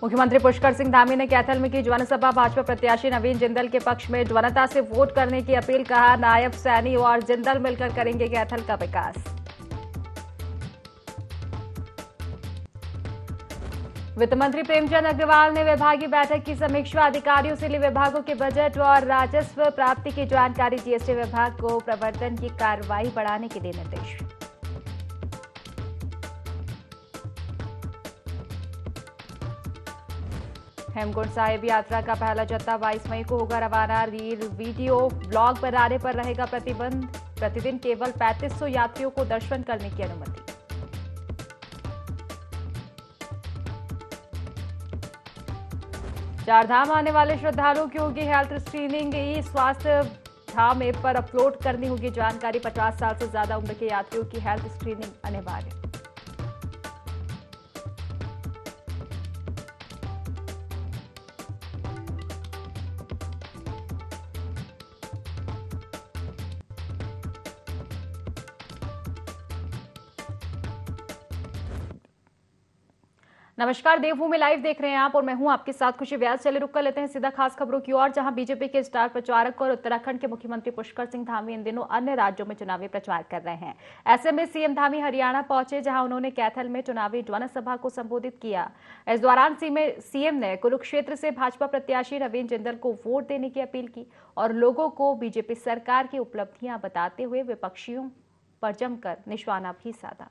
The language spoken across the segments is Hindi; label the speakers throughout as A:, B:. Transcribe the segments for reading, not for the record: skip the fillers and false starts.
A: मुख्यमंत्री पुष्कर सिंह धामी ने कैथल में की जनसभा। भाजपा प्रत्याशी नवीन जिंदल के पक्ष में जनता से वोट करने की अपील। कहा, नायब सैनी और जिंदल मिलकर करेंगे कैथल का विकास। वित्त मंत्री प्रेमचंद अग्रवाल ने विभागीय बैठक की समीक्षा। अधिकारियों से ली विभागों के बजट और राजस्व प्राप्ति की जानकारी। जीएसटी विभाग को प्रवर्तन की कार्रवाई बढ़ाने के दिए निर्देश। हेमकुंड साहिब यात्रा का पहला जत्था 22 मई को होगा रवाना। रील वीडियो ब्लॉग बनाने पर रहेगा प्रतिबंध। प्रतिदिन केवल 3500 यात्रियों को दर्शन करने की अनुमति। चारधाम आने वाले श्रद्धालुओं की होगी हेल्थ स्क्रीनिंग। ई स्वास्थ्य धाम ऐप पर अपलोड करनी होगी जानकारी। 50 साल से ज्यादा उम्र के यात्रियों की हेल्थ स्क्रीनिंग अनिवार्य। नमस्कार, देवभूमि लाइव देख रहे हैं आप और मैं हूं आपके साथ खुशी व्यास। चले रुक कर लेते हैं सीधा खास खबरों की ओर, जहां बीजेपी के स्टार प्रचारक और उत्तराखंड के मुख्यमंत्री पुष्कर सिंह धामी इन दिनों अन्य राज्यों में चुनावी प्रचार कर रहे हैं। ऐसे में सीएम धामी हरियाणा पहुंचे, जहां उन्होंने कैथल में चुनावी जनसभा को संबोधित किया। इस दौरान सीएम ने कुरुक्षेत्र से भाजपा प्रत्याशी नवीन जिंदल को वोट देने की अपील की और लोगों को बीजेपी सरकार की उपलब्धियां बताते हुए विपक्षियों पर जमकर निशाना भी साधा।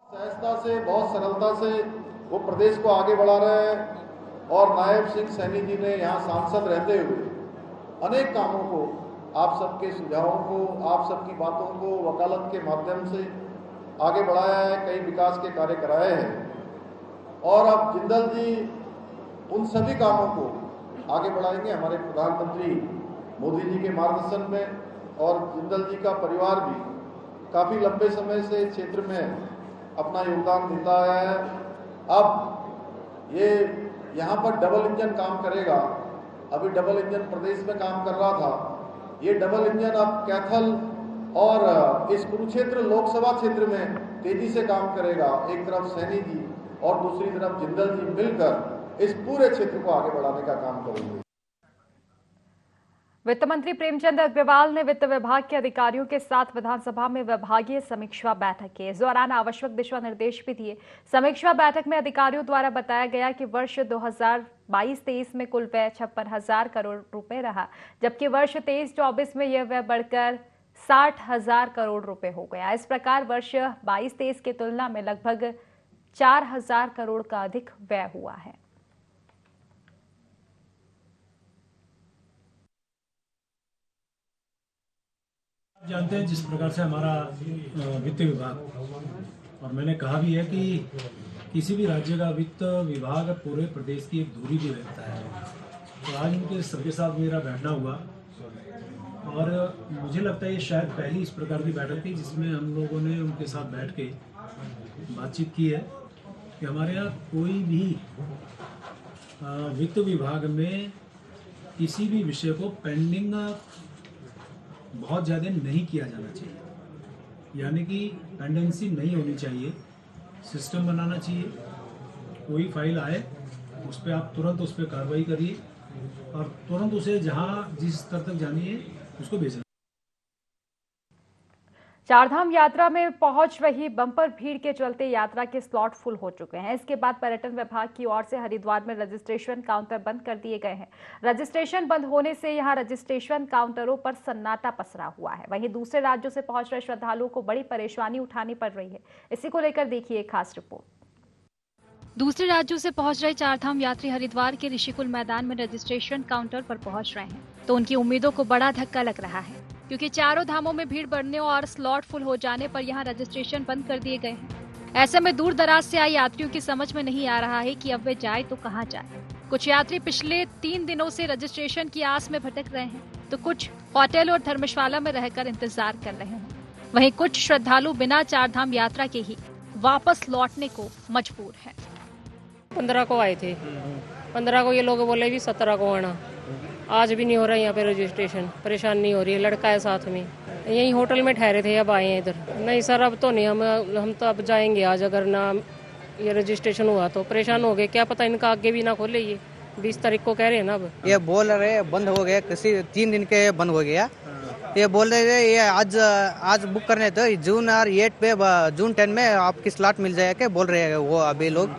B: सहजता से, बहुत सरलता से वो प्रदेश को आगे बढ़ा रहे हैं और नायब सिंह सैनी जी ने यहाँ सांसद रहते हुए अनेक कामों को, आप सबके सुझावों को, आप सबकी बातों को वकालत के माध्यम से आगे बढ़ाया है। कई विकास के कार्य कराए हैं और अब जिंदल जी उन सभी कामों को आगे बढ़ाएंगे हमारे प्रधानमंत्री मोदी जी के मार्गदर्शन में। और जिंदल जी का परिवार भी काफ़ी लंबे समय से क्षेत्र में अपना योगदान देता है। अब ये यहाँ पर डबल इंजन काम करेगा। अभी डबल इंजन प्रदेश में काम कर रहा था, ये डबल इंजन अब कैथल और इस कुरुक्षेत्र लोकसभा क्षेत्र में तेजी से काम करेगा। एक तरफ सैनी जी और दूसरी तरफ जिंदल जी मिलकर इस पूरे क्षेत्र को आगे बढ़ाने का काम करेंगे।
A: वित्त मंत्री प्रेमचंद अग्रवाल ने वित्त विभाग के अधिकारियों के साथ विधानसभा में विभागीय समीक्षा बैठक की। इस दौरान आवश्यक दिशा निर्देश भी दिए। समीक्षा बैठक में अधिकारियों द्वारा बताया गया कि वर्ष 2022-23 में कुल व्यय 56,000 करोड़ रुपए रहा, जबकि वर्ष 23-24 में यह व्यय बढ़कर 60,000 करोड़ रुपए हो गया। इस प्रकार वर्ष 22-23 की तुलना में लगभग 4,000 करोड़ का अधिक व्यय हुआ है।
C: जानते हैं जिस प्रकार से हमारा वित्त विभाग, और मैंने कहा भी है कि किसी भी राज्य का वित्त विभाग पूरे प्रदेश की एक धुरी भी रहता है। तो आज उनके सबके साथ मेरा बैठना हुआ और मुझे लगता है ये शायद पहली इस प्रकार की बैठक थी जिसमें हम लोगों ने उनके साथ बैठ के बातचीत की है कि हमारे यहाँ कोई भी वित्त विभाग में किसी भी विषय को पेंडिंग बहुत ज़्यादा नहीं किया जाना चाहिए, यानी कि पेंडेंसी नहीं होनी चाहिए। सिस्टम बनाना चाहिए, कोई फाइल आए उस पर आप तुरंत उस पर कार्रवाई करिए और तुरंत उसे जहाँ जिस स्तर तक जानी है उसको भेजना।
A: चारधाम यात्रा में पहुंच रही बंपर भीड़ के चलते यात्रा के स्लॉट फुल हो चुके हैं। इसके बाद पर्यटन विभाग की ओर से हरिद्वार में रजिस्ट्रेशन काउंटर बंद कर दिए गए हैं। रजिस्ट्रेशन बंद होने से यहां रजिस्ट्रेशन काउंटरों पर सन्नाटा पसरा हुआ है। वहीं दूसरे राज्यों से पहुंच रहे श्रद्धालुओं को बड़ी परेशानी उठानी पड़ रही है। इसी को लेकर देखिए एक खास रिपोर्ट।
D: दूसरे राज्यों से पहुंच रहे चारधाम यात्री हरिद्वार के ऋषिकुल मैदान में रजिस्ट्रेशन काउंटर पर पहुंच रहे हैं, तो उनकी उम्मीदों को बड़ा धक्का लग रहा है, क्योंकि चारों धामों में भीड़ बढ़ने और स्लॉट फुल हो जाने पर यहां रजिस्ट्रेशन बंद कर दिए गए हैं। ऐसे में दूर दराज से आए यात्रियों की समझ में नहीं आ रहा है कि अब वे जाए तो कहां जाए। कुछ यात्री पिछले 3 दिनों से रजिस्ट्रेशन की आस में भटक रहे हैं, तो कुछ होटल और धर्मशाला में रहकर इंतजार कर रहे हैं। वहीं कुछ श्रद्धालु बिना चारधाम यात्रा के ही वापस लौटने को मजबूर है।
E: 15 को आए थे, 15 को ये लोग बोले भी 17 को आना। आज भी नहीं हो रहा है यहाँ पे रजिस्ट्रेशन, परेशानी हो रही है। लड़का है साथ में, यहीं होटल में ठहरे थे, अब आए हैं इधर। नहीं सर, अब तो नहीं, हम तो अब जाएंगे आज, अगर ना ये रजिस्ट्रेशन हुआ तो। परेशान हो गए, क्या पता इनका आगे भी ना खोले, ये 20 तारीख को कह रहे हैं ना। अब
F: ये बोल रहे बंद हो गया, किसी 3 दिन के बंद हो गया। ये बोल रहे थे ये आज बुक करने तो जून और 8 पे जून 10 में आपकी स्लॉट मिल जाएगा बोल रहे हैं वो अभी लोग।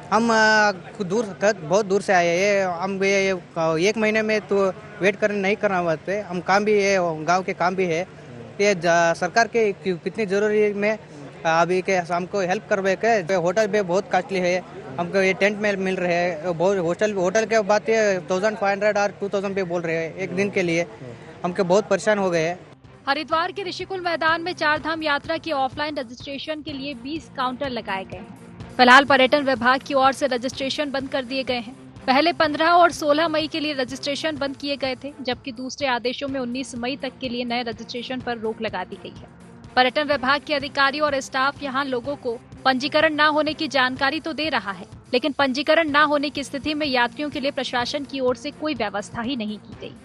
F: हम बहुत दूर से आए हैं, ये 1 महीने में तो वेट करने नहीं करना होते। हम काम भी है, गांव के काम भी है। ये सरकार के कितनी जरूरी में अभी के हमको हेल्प करवे के। होटल भी बहुत कॉस्टली है, हमको ये टेंट में मिल रहे हैं। बहुत होटल के बात ये 1500 और 2000 पे बोल रहे हैं एक दिन के लिए। हमको बहुत परेशान हो गए हैं।
D: हरिद्वार के ऋषिकुल मैदान में चारधाम यात्रा की ऑफलाइन रजिस्ट्रेशन के लिए 20 काउंटर लगाए गए हैं। फिलहाल पर्यटन विभाग की ओर से रजिस्ट्रेशन बंद कर दिए गए हैं। पहले 15 और 16 मई के लिए रजिस्ट्रेशन बंद किए गए थे, जबकि दूसरे आदेशों में 19 मई तक के लिए नए रजिस्ट्रेशन पर रोक लगा दी गई है। पर्यटन विभाग के अधिकारी और स्टाफ यहां लोगों को पंजीकरण न होने की जानकारी तो दे रहा है, लेकिन पंजीकरण न होने की स्थिति में यात्रियों के लिए प्रशासन की ओर से कोई व्यवस्था ही नहीं की गई।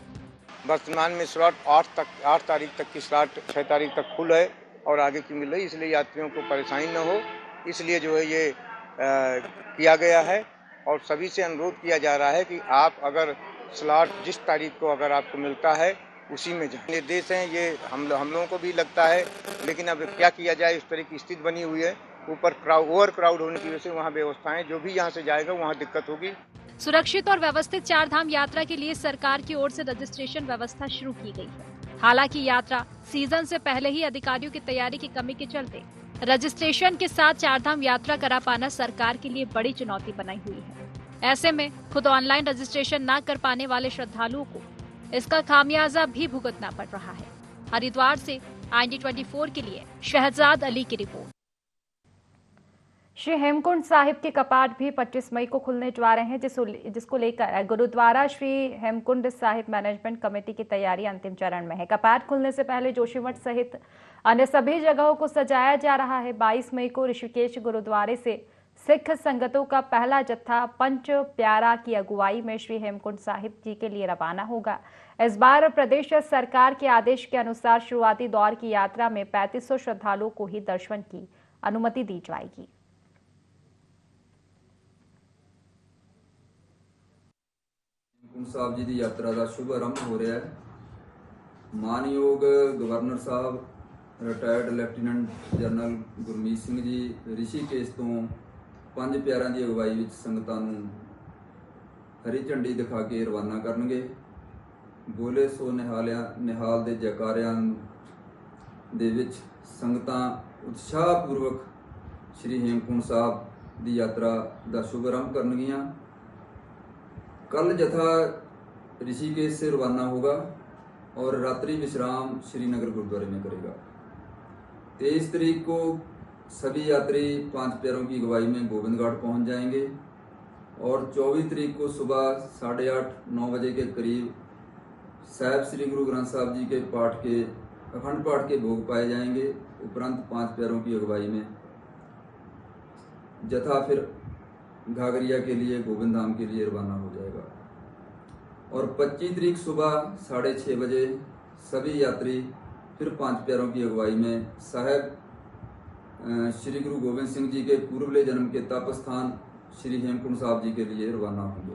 G: वर्तमान में स्लॉट 8 तारीख तक की स्लॉट 6 तारीख तक फुल है और आगे की मिल रही, इसलिए यात्रियों को परेशानी न हो, इसलिए जो है ये किया गया है। और सभी से अनुरोध किया जा रहा है कि आप अगर स्लॉट जिस तारीख को अगर आपको मिलता है उसी में जाएं। निर्देश हैं ये हम लोगों को भी लगता है, लेकिन अब क्या किया जाए, इस तरह की स्थिति बनी हुई है। ऊपर ओवर क्राउड होने की वजह से वहाँ व्यवस्थाएं जो भी यहाँ से जाएगा वहाँ दिक्कत होगी।
D: सुरक्षित और व्यवस्थित चारधाम यात्रा के लिए सरकार की ओर से रजिस्ट्रेशन व्यवस्था शुरू की गई है। हालांकि यात्रा सीजन से पहले ही अधिकारियों की तैयारी की कमी के चलते रजिस्ट्रेशन के साथ चारधाम यात्रा करा पाना सरकार के लिए बड़ी चुनौती बनाई हुई है। ऐसे में खुद ऑनलाइन रजिस्ट्रेशन न कर पाने वाले श्रद्धालुओं को इसका खामियाजा भी भुगतना पड़ रहा है। हरिद्वार से IND24 के लिए शहजाद अली की रिपोर्ट।
A: श्री हेमकुंड साहिब के कपाट भी 25 मई को खुलने जा रहे हैं, जिसको लेकर गुरुद्वारा श्री हेमकुंड साहिब मैनेजमेंट कमेटी की तैयारी अंतिम चरण में है। कपाट खुलने से पहले जोशीमठ सहित अन्य सभी जगहों को सजाया जा रहा है। 22 मई को ऋषिकेश गुरुद्वारे से सिख संगतों का पहला जत्था पंच प्यारा की अगुवाई में श्री हेमकुंड साहिब जी के लिए रवाना होगा। इस बार प्रदेश सरकार के आदेश के अनुसार शुरुआती दौर की यात्रा में 3500 श्रद्धालुओं को ही दर्शन की अनुमति दी जाएगी।
H: साहब जी की यात्रा का शुभ आरंभ हो रहा है। मानयोग गवर्नर साहब retired lieutenant general Gurmeet Singh ji Rishikesh तो पंज प्यारों की अगवाई में संगतां नूं हरी झंडी दिखा के रवाना करनगे। बोले सो निहाल दे जयकारियां दे विच संगतां उत्साहपूर्वक श्री हेमकुंड साहब की यात्रा का शुभ आरंभ करनगियां। कल जत्था ऋषिकेश से रवाना होगा और रात्रि विश्राम श्रीनगर गुरुद्वारे में करेगा। 23 तारीख को सभी यात्री पांच प्यारों की अगुवाई में गोविंदघाट पहुंच जाएंगे और 24 तारीख को सुबह 8:30-9 बजे के करीब साहिब श्री गुरु ग्रंथ साहब जी के अखंड पाठ के भोग पाए जाएंगे। उपरांत पांच प्यारों की अगुवाई में जत्था फिर घाघरिया के लिए गोविंद धाम के लिए रवाना हो जाएगा और 25 तारीख सुबह 6:30 बजे सभी यात्री फिर पांच प्यारों की अगुवाई में साहिब श्री गुरु गोविंद सिंह जी के पूर्वले जन्म के तप स्थान श्री हेमकुंड साहब जी के लिए रवाना होंगे।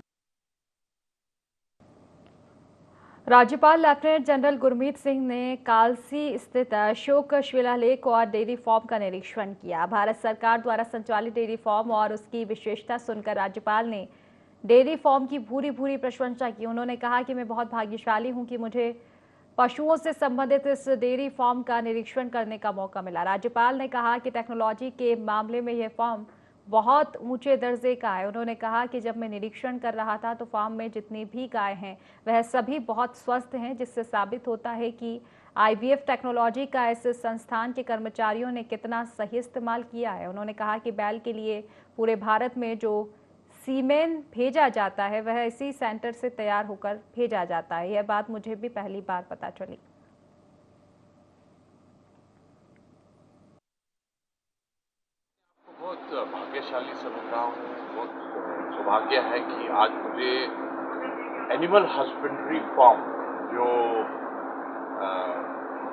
A: राज्यपाल लेफ्टिनेंट जनरल गुरमीत सिंह ने कालसी स्थित अशोक शिलालेख और डेयरी फार्म का निरीक्षण किया। भारत सरकार द्वारा संचालित डेयरी फार्म और उसकी विशेषता सुनकर राज्यपाल ने डेयरी फार्म की भूरी भूरी प्रशंसा की। उन्होंने कहा कि मैं बहुत भाग्यशाली हूं कि मुझे पशुओं से संबंधित इस डेयरी फार्म का निरीक्षण करने का मौका मिला। राज्यपाल ने कहा कि टेक्नोलॉजी के मामले में यह फार्म बहुत ऊंचे दर्जे का है। उन्होंने कहा कि जब मैं निरीक्षण कर रहा था तो फार्म में जितनी भी गाय हैं वह सभी बहुत स्वस्थ हैं, जिससे साबित होता है कि IVF टेक्नोलॉजी का इस संस्थान के कर्मचारियों ने कितना सही इस्तेमाल किया है। उन्होंने कहा कि बैल के लिए पूरे भारत में जो सीमेन भेजा जाता है वह इसी सेंटर से तैयार होकर भेजा जाता है। यह बात मुझे भी पहली बार पता चली।
I: बहुत भाग्यशाली समझ रहा हूँ, बहुत सौभाग्य है कि आज मुझे एनिमल हस्बेंड्री फार्म जो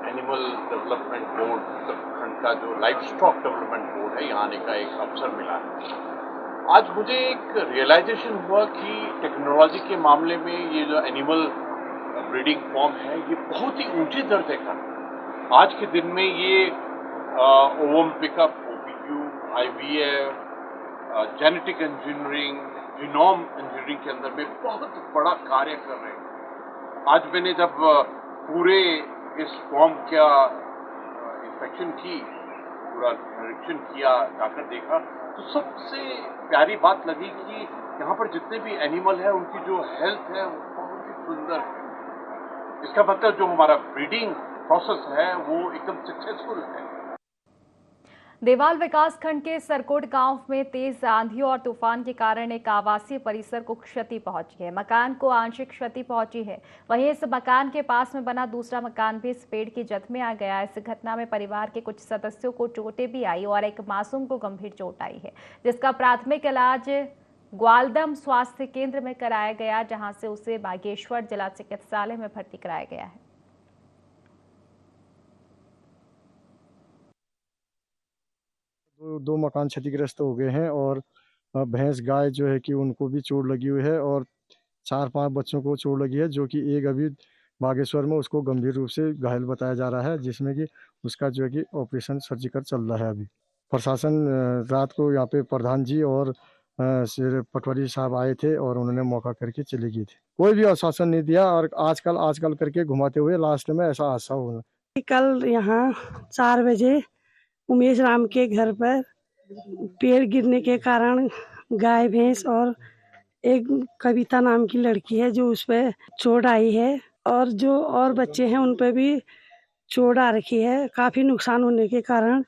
I: एनिमल डेवलपमेंट बोर्ड उत्तराखंड का जो लाइफ स्टॉक डेवलपमेंट बोर्ड है, यहाँ आने का एक अवसर मिला है। आज मुझे एक रियलाइजेशन हुआ कि टेक्नोलॉजी के मामले में ये जो एनिमल ब्रीडिंग फॉर्म है, ये बहुत ही ऊंचे दर्जे का। आज के दिन में ये ovum pickup, OPQ, IVF, genetic engineering, genome engineering के अंदर में बहुत बड़ा कार्य कर रहे हैं। आज मैंने जब पूरे इस फॉर्म का इंस्पेक्शन की, पूरा निरीक्षण किया, जाकर देखा, तो सबसे प्यारी बात लगी कि यहाँ पर जितने भी एनिमल है उनकी जो हेल्थ है वो बहुत ही सुंदर है। इसका मतलब जो हमारा ब्रीडिंग प्रोसेस है वो एकदम सक्सेसफुल है।
A: देवाल विकास खंड के सरकोट गांव में तेज आंधी और तूफान के कारण एक आवासीय परिसर को क्षति पहुंची है। मकान को आंशिक क्षति पहुंची है। वहीं इस मकान के पास में बना दूसरा मकान भी इस पेड़ की जद में आ गया। इस घटना में परिवार के कुछ सदस्यों को चोटें भी आई और एक मासूम को गंभीर चोट आई है, जिसका प्राथमिक इलाज ग्वालदम स्वास्थ्य केंद्र में कराया गया, जहां से उसे बागेश्वर जिला चिकित्सालय में भर्ती कराया गया है।
J: दो मकान क्षतिग्रस्त हो गए हैं और भैंस गाय जो है कि उनको भी चोट लगी हुई है और 4-5 बच्चों को चोट लगी है, जो कि एक अभी बागेश्वर में उसको गंभीर रूप से घायल बताया जा रहा है, जिसमें कि उसका जो है कि ऑपरेशन सर्जिकल चल रहा है। अभी प्रशासन रात को यहाँ पे प्रधान जी और पटवारी साहब आए थे और उन्होंने मौका करके चले गए थे। कोई भी आश्वासन नहीं दिया और आजकल करके घुमाते हुए लास्ट में ऐसा हादसा हुआ।
K: कल यहाँ 4 बजे उमेश राम के घर पर पेड़ गिरने के कारण गाय भैंस और एक कविता नाम की लड़की है जो उस पर चोट आई है और जो और बच्चे हैं उन पर भी चोट आ रखी है। काफ़ी नुकसान होने के कारण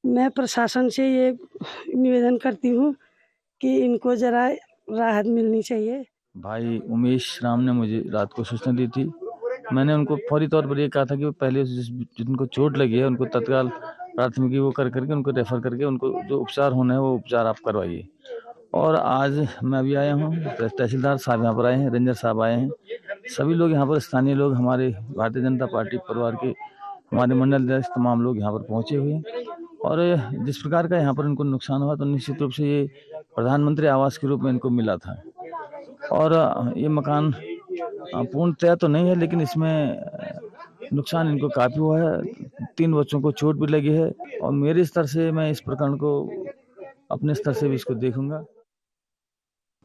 K: मैं प्रशासन से ये निवेदन करती हूँ कि इनको ज़रा राहत मिलनी चाहिए।
L: भाई उमेश राम ने मुझे रात को सूचना दी थी। मैंने उनको फौरी तौर पर ये कहा था कि पहले जिनको चोट लगी है उनको तत्काल प्राथमिकी वो करके उनको रेफर करके उनको जो उपचार होना है वो उपचार आप करवाइए। और आज मैं अभी आया हूँ, तहसीलदार साहब यहाँ पर आए हैं, रेंजर साहब आए हैं, सभी लोग यहाँ पर स्थानीय लोग, हमारे भारतीय जनता पार्टी परिवार के हमारे मंडल अध्यक्ष, तमाम लोग यहाँ पर पहुँचे हुए हैं। और जिस प्रकार का यहाँ पर इनको नुकसान हुआ तो निश्चित रूप से ये प्रधानमंत्री आवास के रूप में इनको मिला था। और ये मकान पूर्णतया तो नहीं है, लेकिन इसमें नुकसान इनको काफ़ी हुआ है। 3 बच्चों को चोट भी लगी है और मेरे स्तर से मैं इस प्रकरण को अपने स्तर से भी इसको देखूंगा।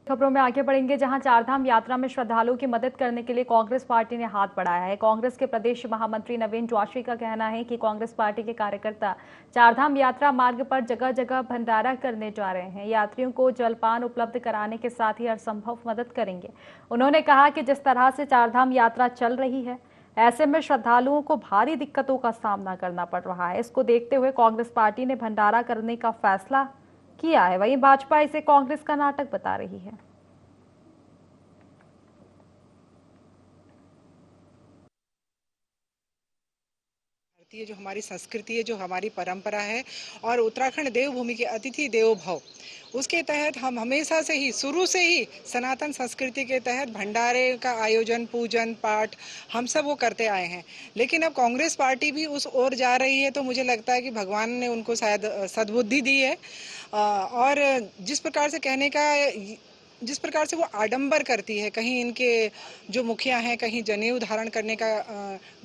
A: खबरों में आगे बढ़ेंगे, जहां चारधाम यात्रा में श्रद्धालुओं की मदद करने के लिए कांग्रेस पार्टी ने हाथ बढ़ाया है। कांग्रेस के प्रदेश महामंत्री नवीन जोशी का कहना है कि कांग्रेस पार्टी के कार्यकर्ता चारधाम यात्रा मार्ग पर जगह जगह भंडारा करने जा रहे हैं। यात्रियों को जलपान उपलब्ध कराने के साथ ही हर संभव मदद करेंगे। उन्होंने कहा कि जिस तरह से चारधाम यात्रा चल रही है, ऐसे में श्रद्धालुओं को भारी दिक्कतों का सामना करना पड़ रहा है। इसको देखते हुए कांग्रेस पार्टी ने भंडारा करने का फैसला किया है। वहीं भाजपा इसे कांग्रेस का नाटक बता रही है।
M: जो हमारी संस्कृति है, जो हमारी परंपरा है और उत्तराखंड देवभूमि के अतिथि देवो भव, उसके तहत हम हमेशा से ही, शुरू से ही सनातन संस्कृति के तहत भंडारे का आयोजन, पूजन पाठ हम सब वो करते आए हैं। लेकिन अब कांग्रेस पार्टी भी उस ओर जा रही है, तो मुझे लगता है कि भगवान ने उनको शायद सद्बुद्धि दी है। और जिस प्रकार से कहने का, जिस प्रकार से वो आडंबर करती है, कहीं इनके जो मुखिया हैं कहीं जनेऊ धारण करने का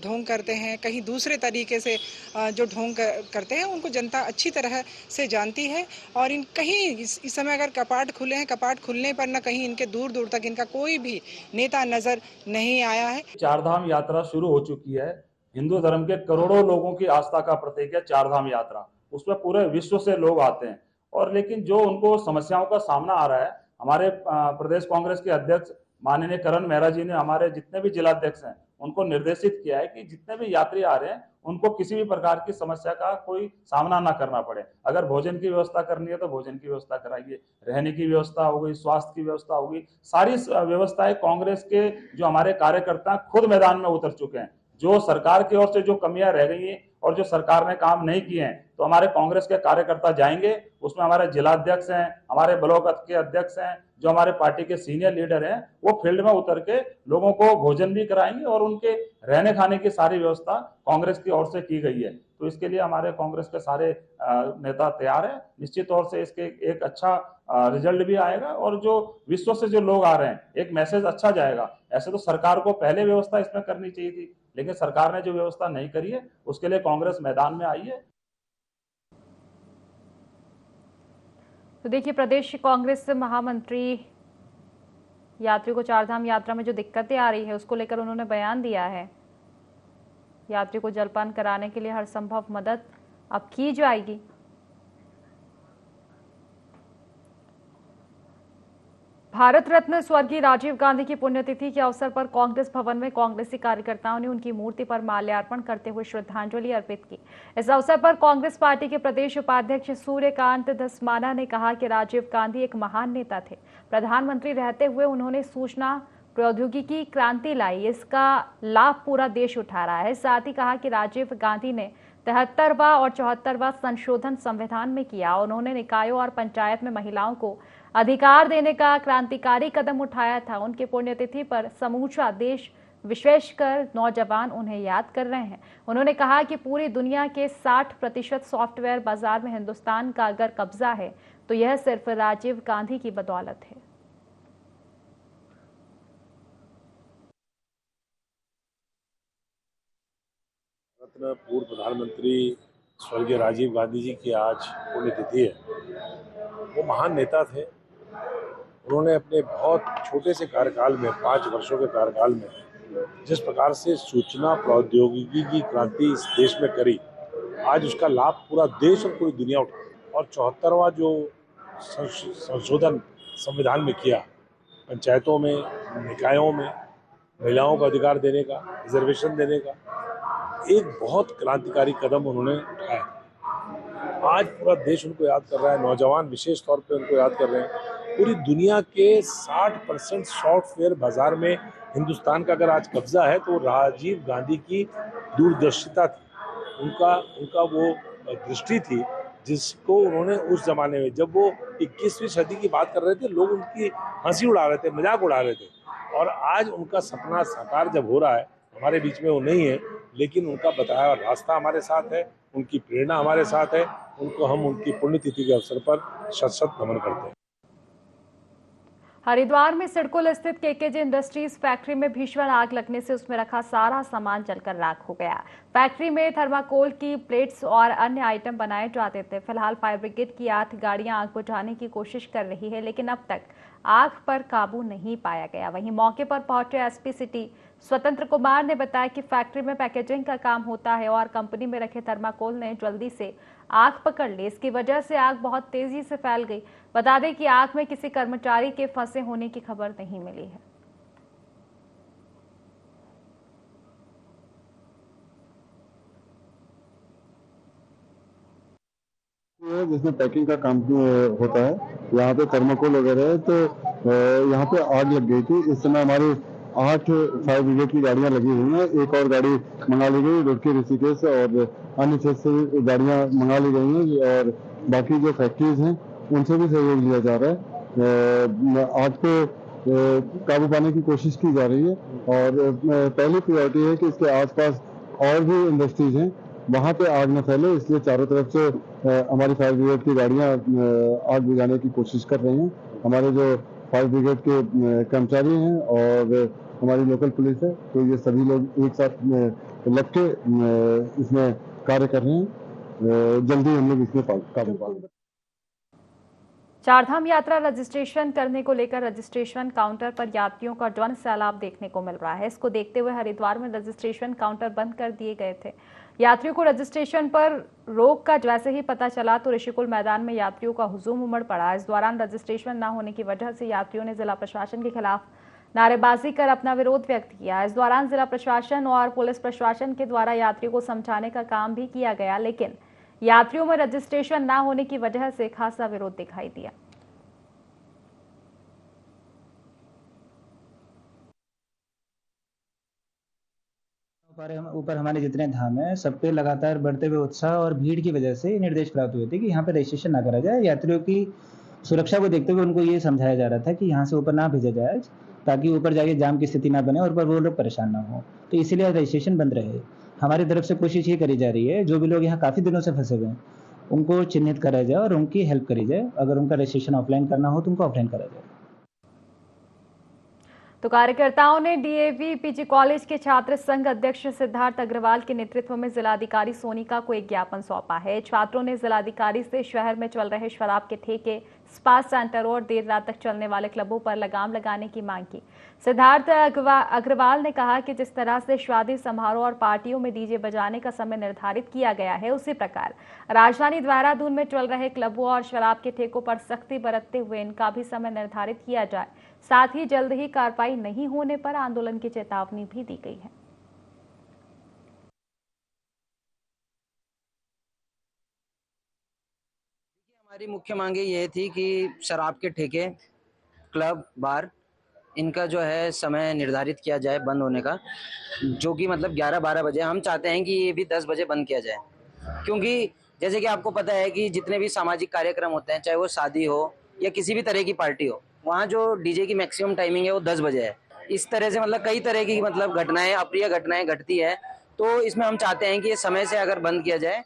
M: ढोंग करते हैं, कहीं दूसरे तरीके से जो ढोंग करते हैं, उनको जनता अच्छी तरह से जानती है। और इन कहीं इस समय अगर कपाट खुले हैं, कपाट खुलने पर न कहीं इनके दूर दूर तक इनका कोई भी नेता नजर नहीं आया है।
N: चारधाम यात्रा शुरू हो चुकी है। हिंदू धर्म के करोड़ों लोगों की आस्था का प्रतीक है चारधाम यात्रा। उसमें पूरे विश्व से लोग आते हैं। और लेकिन जो उनको समस्याओं का सामना आ रहा है, हमारे प्रदेश कांग्रेस के अध्यक्ष माननीय करण मेहरा जी ने हमारे जितने भी जिलाध्यक्ष हैं उनको निर्देशित किया है कि जितने भी यात्री आ रहे हैं उनको किसी भी प्रकार की समस्या का कोई सामना ना करना पड़े। अगर भोजन की व्यवस्था करनी है तो भोजन की व्यवस्था कराइए, रहने की व्यवस्था होगी, स्वास्थ्य की व्यवस्था होगी, सारी व्यवस्थाएं कांग्रेस के जो हमारे कार्यकर्ता खुद मैदान में उतर चुके हैं। जो सरकार की ओर से जो कमियां रह गई हैं और जो सरकार ने काम नहीं किए हैं, तो हमारे कांग्रेस के कार्यकर्ता जाएंगे, उसमें हमारे जिलाध्यक्ष हैं, हमारे ब्लॉक के अध्यक्ष हैं, जो हमारे पार्टी के सीनियर लीडर हैं, वो फील्ड में उतर के लोगों को भोजन भी कराएंगे और उनके रहने खाने की सारी व्यवस्था कांग्रेस की ओर से की गई है। तो इसके लिए हमारे कांग्रेस के सारे नेता तैयार हैं। निश्चित तौर से इसके एक अच्छा रिजल्ट भी आएगा और जो विश्व से जो लोग आ रहे हैं, एक मैसेज अच्छा जाएगा। ऐसे तो सरकार को पहले व्यवस्था इसमें करनी चाहिए थी, लेकिन सरकार ने जो व्यवस्था नहीं करी है, उसके लिए कांग्रेस मैदान में आई है।
A: तो देखिए, प्रदेश कांग्रेस महामंत्री यात्रियों को चारधाम यात्रा में जो दिक्कतें आ रही है उसको लेकर उन्होंने बयान दिया है। यात्री को जलपान कराने के लिए हर संभव मदद अब की जाएगी। भारत रत्न स्वर्गीय राजीव गांधी की पुण्यतिथि के अवसर पर कांग्रेस भवन में कांग्रेसी कार्यकर्ताओं ने उनकी मूर्ति पर माल्यार्पण करते हुए श्रद्धांजलि अर्पित की। इस अवसर पर कांग्रेस पार्टी के प्रदेश उपाध्यक्ष सूर्यकांत धस्माना ने कहा कि राजीव गांधी एक महान नेता थे। प्रधानमंत्री रहते हुए उन्होंने सूचना प्रौद्योगिकी क्रांति लाई, इसका लाभ पूरा देश उठा रहा है। साथ ही कहा कि राजीव गांधी ने 73वां और 74वां संशोधन संविधान में किया। उन्होंने निकायों और पंचायत में महिलाओं को अधिकार देने का क्रांतिकारी कदम उठाया था। उनकी पुण्यतिथि पर समूचा देश विशेषकर नौजवान उन्हें याद कर रहे हैं। उन्होंने कहा कि पूरी दुनिया के 60% सॉफ्टवेयर बाजार में हिंदुस्तान का अगर कब्जा है तो यह सिर्फ राजीव गांधी की बदौलत है।
O: रत्न पूर्व प्रधानमंत्री स्वर्गीय राजीव गांधी जी की आज पुण्यतिथि है। वो महान नेता थे। उन्होंने अपने बहुत छोटे से कार्यकाल में, 5 वर्षों के कार्यकाल में, जिस प्रकार से सूचना प्रौद्योगिकी की क्रांति इस देश में करी, आज उसका लाभ पूरा देश और पूरी दुनिया उठा। और 74वां जो संशोधन संविधान में किया, पंचायतों में, निकायों में महिलाओं को अधिकार देने का, रिजर्वेशन देने का, एक बहुत क्रांतिकारी कदम उन्होंने उठाया। आज पूरा देश उनको याद कर रहा है, नौजवान विशेष तौर पे उनको याद कर रहे हैं। पूरी दुनिया के 60% सॉफ्टवेयर बाजार में हिंदुस्तान का अगर आज कब्जा है तो राजीव गांधी की दूरदर्शिता थी, उनका वो दृष्टि थी जिसको उन्होंने उस जमाने में, जब वो 21वीं सदी की बात कर रहे थे, लोग उनकी हंसी उड़ा रहे थे, मजाक उड़ा रहे थे। और आज उनका सपना साकार जब हो रहा है, हमारे बीच में वो नहीं है, लेकिन उनका बताया हुआ रास्ता हमारे साथ है, उनकी प्रेरणा हमारे साथ है। उनको हम उनकी पुण्यतिथि के अवसर पर शत-शत नमन करते हैं।
A: हरिद्वार में सिडकुल स्थित केकेजे इंडस्ट्रीज फैक्ट्री में भीषण आग लगने से उसमें रखा सारा सामान जलकर राख हो गया। फैक्ट्री में थर्माकोल की प्लेट्स और अन्य आइटम बनाए जाते थे। फिलहाल फायर ब्रिगेड की 8 गाड़ियां आग बुझाने की कोशिश कर रही है, लेकिन अब तक आग पर काबू नहीं पाया गया। वहीं मौके पर पहुंचे एसपी सिटी स्वतंत्र कुमार ने बताया कि फैक्ट्री में पैकेजिंग का काम होता है और कंपनी में रखे थर्माकोल ने जल्दी से आग पकड़ ली। इसकी वजह से आग बहुत तेजी से फैल गई। बता दें कि आग में किसी कर्मचारी के फंसे होने की खबर नहीं मिली है।
P: जिसमें पैकिंग का काम होता है, यहाँ पे थर्माकोल वगैरह है, तो यहाँ पे आग लग गई थी। इस समय हमारी 8 फायर ब्रिगेड की गाड़ियां लगी हुई हैं। एक और गाड़ी मंगा ली गई रुड़की, ऋषिकेश और अन्य क्षेत्र से गाड़ियां मंगा ली गई हैं और बाकी जो फैक्ट्रीज हैं उनसे भी सहयोग लिया जा रहा है। आग पे काबू पाने की कोशिश की जा रही है और पहली प्रायोरिटी है कि इसके आसपास और भी इंडस्ट्रीज हैं, वहाँ पे आग न फैले, इसलिए चारों तरफ से हमारी फायर ब्रिगेड की गाड़ियां आग बुझाने की कोशिश कर रही हैं। हमारे जो फायर ब्रिगेड के कर्मचारी हैं और हमारी लोकल पुलिस है, तो ये सभी लोग एक साथ लग के इसमें कार्य कर रहे हैं। जल्दी हम लोग इसमें काबू पाएंगे।
A: चारधाम यात्रा रजिस्ट्रेशन करने को लेकर रजिस्ट्रेशन काउंटर पर यात्रियों का जन सैलाब देखने को मिल रहा है। इसको देखते हुए हरिद्वार में रजिस्ट्रेशन काउंटर बंद कर दिए गए थे। यात्रियों को रजिस्ट्रेशन पर रोक का जैसे ही पता चला तो ऋषिकुल मैदान में यात्रियों का हुजूम उमड़ पड़ा। इस दौरान रजिस्ट्रेशन न होने की वजह से यात्रियों ने जिला प्रशासन के खिलाफ नारेबाजी कर अपना विरोध व्यक्त किया। इस दौरान जिला प्रशासन और पुलिस प्रशासन के द्वारा यात्रियों को समझाने का काम भी किया गया, लेकिन यात्रियों में रजिस्ट्रेशन न होने की वजह से खासा विरोध दिखाई दिया।
Q: ऊपर हमारे जितने धाम हैं सब पे लगातार बढ़ते हुए उत्साह और भीड़ की वजह से निर्देश प्राप्त हुए थे कि यहाँ पे रजिस्ट्रेशन ना करा जाए। यात्रियों की सुरक्षा को देखते हुए उनको ये समझाया जा रहा था कि यहाँ से ऊपर ना भेजा जाए, ताकि ऊपर जाके जाम की स्थिति ना बने और ऊपर वो लोग परेशान ना हो। तो इसीलिए रजिस्ट्रेशन बंद रहे। हमारी तरफ से कोशिश ये करी जा रही है, जो भी लोग यहाँ काफ़ी दिनों से फंसे हुए हैं उनको चिन्हित करा जाए और उनकी हेल्प करी जाए। अगर उनका रजिस्ट्रेशन ऑफलाइन करना हो तो उनको ऑफलाइन करा जाए।
A: तो कार्यकर्ताओं ने डीएवी पीजी कॉलेज के छात्र संघ अध्यक्ष सिद्धार्थ अग्रवाल के नेतृत्व में जिलाधिकारी सोनिका को एक ज्ञापन सौंपा है। छात्रों ने जिलाधिकारी से शहर में चल रहे शराब के ठेके, स्पा सेंटरों और देर रात तक चलने वाले क्लबों पर लगाम लगाने की मांग की। सिद्धार्थ अग्रवाल ने कहा कि जिस तरह से शादी समारोह और पार्टियों में डीजे बजाने का समय निर्धारित किया गया है, उसी प्रकार राजधानी देहरादून में चल रहे क्लबों और शराब के ठेकों पर सख्ती बरतते हुए इनका भी समय निर्धारित किया जाए। साथ ही जल्द ही कार्रवाई नहीं होने पर आंदोलन की चेतावनी भी दी गई है।
R: हमारी मुख्य मांगे ये थी कि शराब के ठेके, क्लब, बार, इनका जो है समय निर्धारित किया जाए बंद होने का, जो कि मतलब 11-12 बजे। हम चाहते हैं कि ये भी 10 बजे बंद किया जाए, क्योंकि जैसे कि आपको पता है कि जितने भी सामाजिक कार्यक्रम होते हैं, चाहे वो शादी हो या किसी भी तरह की पार्टी हो, वहाँ जो डीजे की मैक्सिमम टाइमिंग है वो 10 बजे है। इस तरह से मतलब कई तरह की मतलब घटनाएं, अप्रिय घटनाएं घटती है, तो इसमें हम चाहते हैं कि ये समय से अगर बंद किया जाए।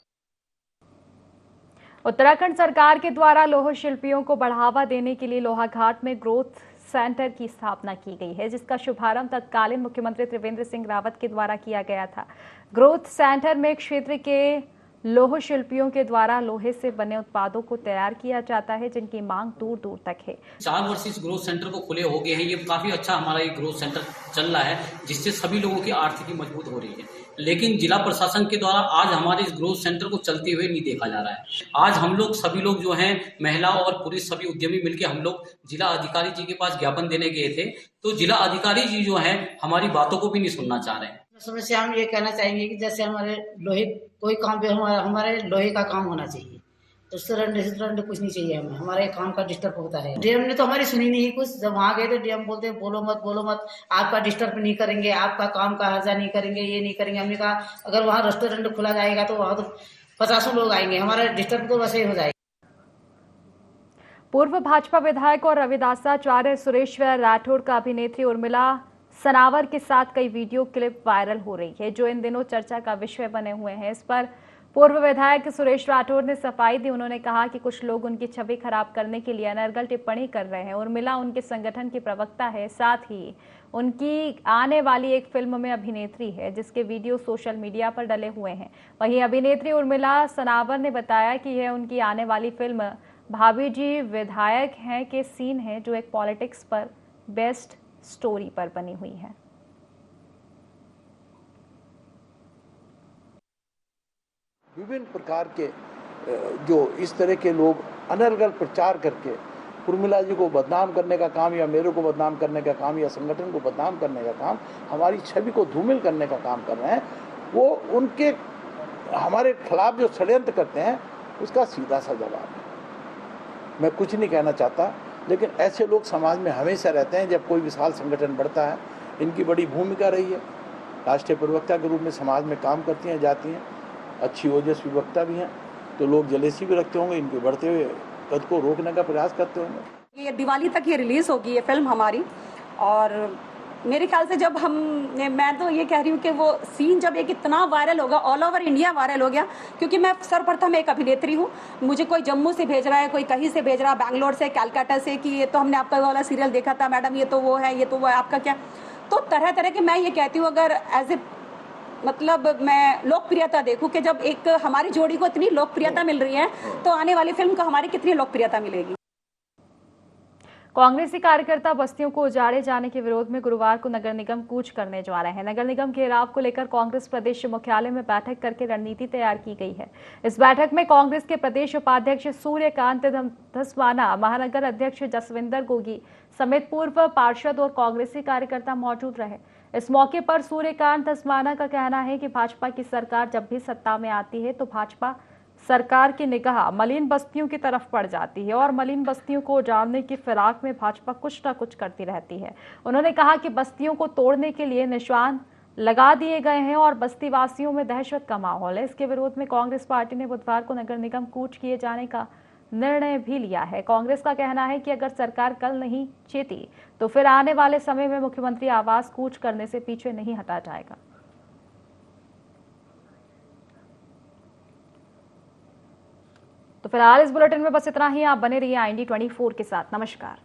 A: उत्तराखंड सरकार के द्वारा लौह शिल्पियों को बढ़ावा देने के लिए लोहाघाट में ग्रोथ सेंटर की स्थापना की गई है, जिसका शुभारंभ तत्कालीन मुख्यमंत्री त्रिवेंद्र सिंह रावत के द्वारा किया गया था। ग्रोथ सेंटर में क्षेत्र के लौह शिल्पियों के द्वारा लोहे से बने उत्पादों को तैयार किया जाता है, जिनकी मांग दूर दूर तक है।
S: 4 वर्ष इस ग्रोथ सेंटर को खुले हो गए हैं। ये काफी अच्छा हमारा ये ग्रोथ सेंटर चल रहा है, जिससे सभी लोगों की आर्थिकी मजबूत हो रही है। लेकिन जिला प्रशासन के द्वारा आज हमारे इस ग्रोथ सेंटर को चलते हुए नहीं देखा जा रहा है। आज हम लोग सभी लोग जो हैं, महिला और पुरुष सभी उद्यमी मिलकर हम लोग जिला अधिकारी जी के पास ज्ञापन देने गए थे, तो जिला अधिकारी जी जो है हमारी बातों को भी नहीं सुनना चाह रहे हैं।
T: समस्या हम ये कहना चाहेंगे कि जैसे हमारे लोहे कोई काम भी हमारे लोहे का काम होना चाहिए, तो रेस्टोरेंट कुछ नहीं चाहिए हमें, हमारे काम का डिस्टर्ब होता है। डीएम ने तो हमारी सुनी नहीं कुछ। जब वहाँ गए तो डीएम बोलते हैं बोलो मत, आपका डिस्टर्ब नहीं करेंगे, आपका काम का हर्जा नहीं करेंगे, ये नहीं करेंगे। हमने कहा अगर वहाँ रेस्टोरेंट खुला जाएगा तो वहाँ तो 50 लोग आएंगे, हमारा डिस्टर्ब तो वैसे ही हो जाएगा।
A: पूर्व भाजपा विधायक और रविदासाचार्य सुरेश्वर राठौड़ का अभिनेत्री उर्मिला सनावर के साथ कई वीडियो क्लिप वायरल हो रही है, जो इन दिनों चर्चा का विषय बने हुए हैं। इस पर पूर्व विधायक सुरेश राठौड़ ने सफाई दी। उन्होंने कहा कि कुछ लोग उनकी छवि खराब करने के लिए अनर्गल टिप्पणी कर रहे हैं। उर्मिला उनके संगठन की प्रवक्ता है, साथ ही उनकी आने वाली एक फिल्म में अभिनेत्री है, जिसके वीडियो सोशल मीडिया पर डले हुए हैं। वहीं अभिनेत्री उर्मिला सनावर ने बताया कि यह उनकी आने वाली फिल्म भाभी जी विधायक हैं के सीन है, जो एक पॉलिटिक्स पर बेस्ट स्टोरी पर बनी हुई है।
U: विभिन्न प्रकार के जो इस तरह के लोग अनर्गल प्रचार करके उर्मिला जी को बदनाम करने का काम, या मेरे को बदनाम करने का काम, या संगठन को बदनाम करने का काम, हमारी छवि को धूमिल करने का काम कर रहे हैं, वो उनके हमारे खिलाफ जो षड्यंत्र करते हैं उसका सीधा सा जवाब है। मैं कुछ नहीं कहना चाहता, लेकिन ऐसे लोग समाज में हमेशा रहते हैं। जब कोई विशाल संगठन बढ़ता है, इनकी बड़ी भूमिका रही है। राष्ट्रीय प्रवक्ता के रूप में समाज में काम करती हैं, जाती हैं, अच्छी ओजस्वी वक्ता भी हैं, तो लोग जलेसी भी रखते होंगे, इनके बढ़ते हुए कद को रोकने का प्रयास करते होंगे।
V: ये दिवाली तक ये रिलीज होगी ये फिल्म हमारी, और मेरे ख्याल से जब मैं तो ये कह रही हूँ कि वो सीन जब एक इतना वायरल होगा, ऑल ओवर इंडिया वायरल हो गया, क्योंकि मैं सर्वप्रथम एक अभिनेत्री हूँ। मुझे कोई जम्मू से भेज रहा है, कोई कहीं से भेज रहा है, बैंगलोर से, कलकत्ता से, कि ये तो हमने आपका वाला सीरियल देखा था मैडम, ये तो वो है, ये तो वो है, आपका क्या। तो तरह तरह के मैं ये कहती हूँ, अगर एज ए मतलब मैं लोकप्रियता देखूं कि जब एक हमारी जोड़ी को इतनी लोकप्रियता मिल रही है, तो आने वाली फिल्म को हमारी कितनी लोकप्रियता मिलेगी।
A: कांग्रेसी कार्यकर्ता बस्तियों को उजाड़े जाने के विरोध में गुरुवार को नगर निगम कूच करने जा रहे हैं। नगर निगम घेराव को लेकर कांग्रेस प्रदेश मुख्यालय में बैठक करके रणनीति तैयार की गई है। इस बैठक में कांग्रेस के प्रदेश उपाध्यक्ष सूर्यकांत धस्माना, महानगर अध्यक्ष जसविंदर गोगी समेत पूर्व पार्षद और कांग्रेसी कार्यकर्ता मौजूद रहे। इस मौके पर सूर्यकांत धस्माना का कहना है कि भाजपा की सरकार जब भी सत्ता में आती है तो भाजपा सरकार की निगाह मलिन बस्तियों की तरफ पड़ जाती है और मलिन बस्तियों को उजाड़ने की फिराक में भाजपा कुछ न कुछ करती रहती है। उन्होंने कहा कि बस्तियों को तोड़ने के लिए निशान लगा दिए गए हैं और बस्ती वासियों में दहशत का माहौल है। इसके विरोध में कांग्रेस पार्टी ने बुधवार को नगर निगम कूच किए जाने का निर्णय भी लिया है। कांग्रेस का कहना है कि अगर सरकार कल नहीं चेती तो फिर आने वाले समय में मुख्यमंत्री आवास कूच करने से पीछे नहीं हटा जाएगा। तो फिलहाल इस बुलेटिन में बस इतना ही। आप बने रहिए IND 24 के साथ। नमस्कार।